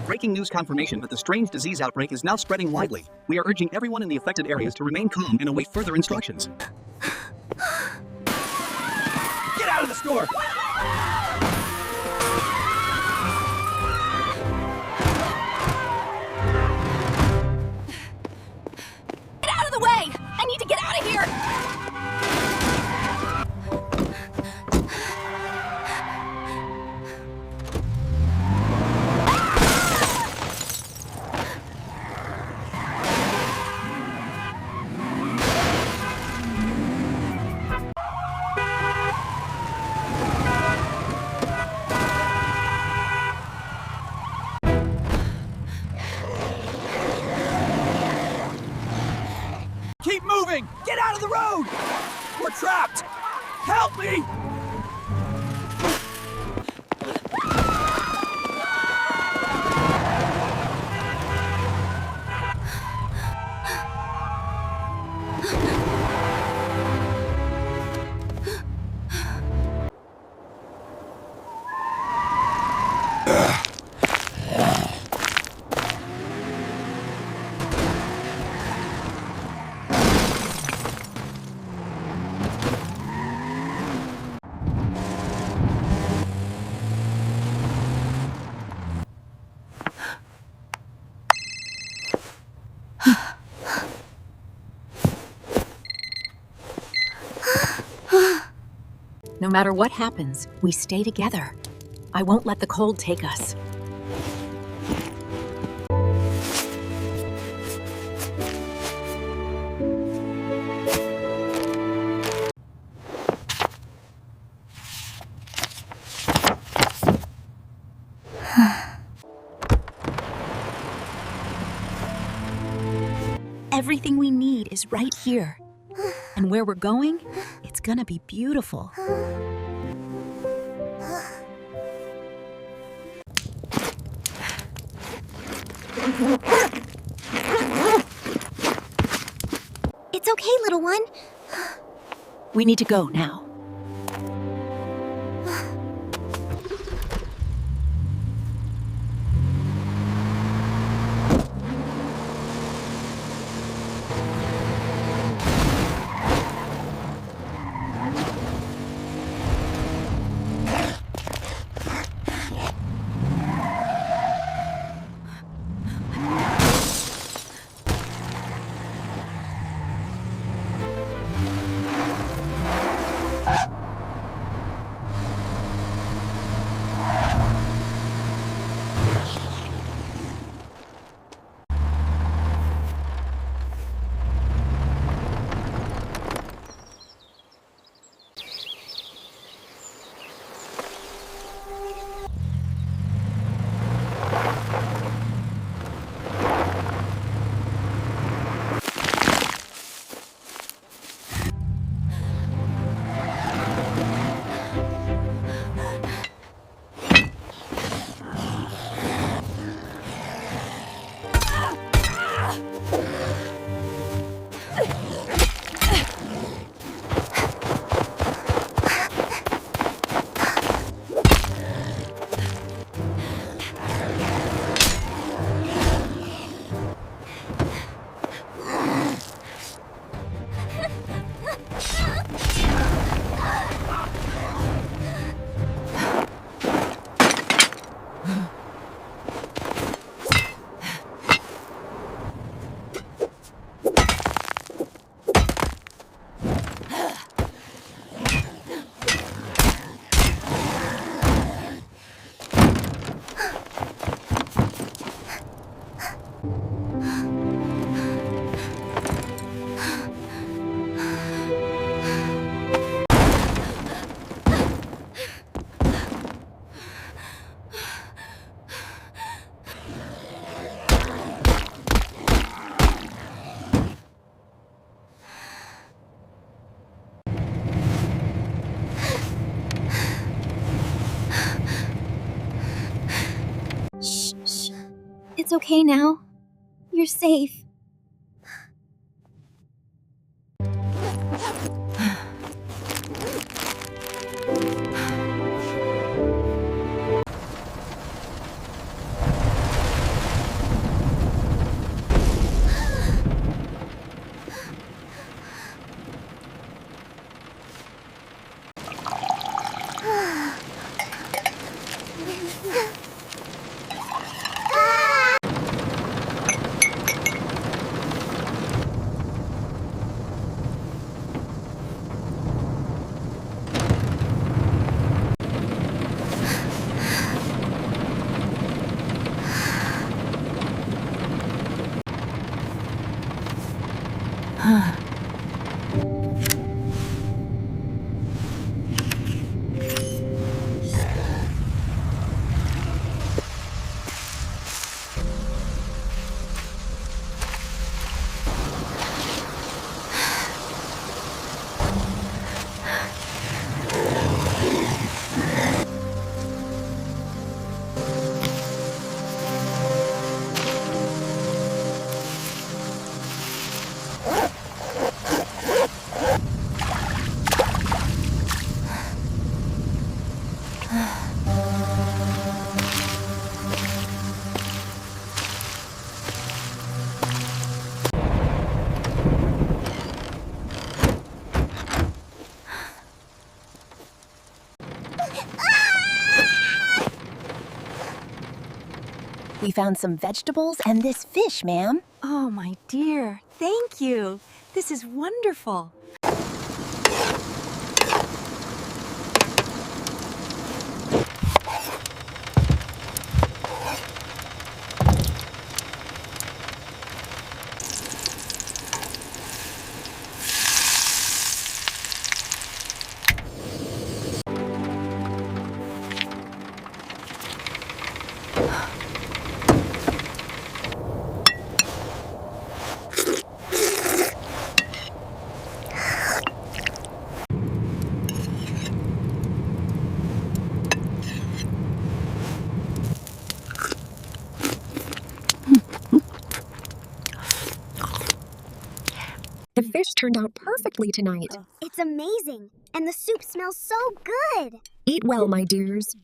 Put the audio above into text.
Breaking news confirmation that the strange disease outbreak is now spreading widely. We are urging everyone in the affected areas to remain calm and await further instructions. Get out of the store! Get out of the way! I need to get out of here! Keep moving! Get out of the road! We're trapped! Help me! No matter what happens, we stay together. I won't let the cold take us. Everything we need is right here. And where we're going, it's gonna be beautiful. It's okay, little one. We need to go now. It's okay now. You're safe. We found some vegetables and this fish, ma'am. Oh, my dear. Thank you. This is wonderful. The fish turned out perfectly tonight. It's amazing. And the soup smells so good. Eat well, my dears.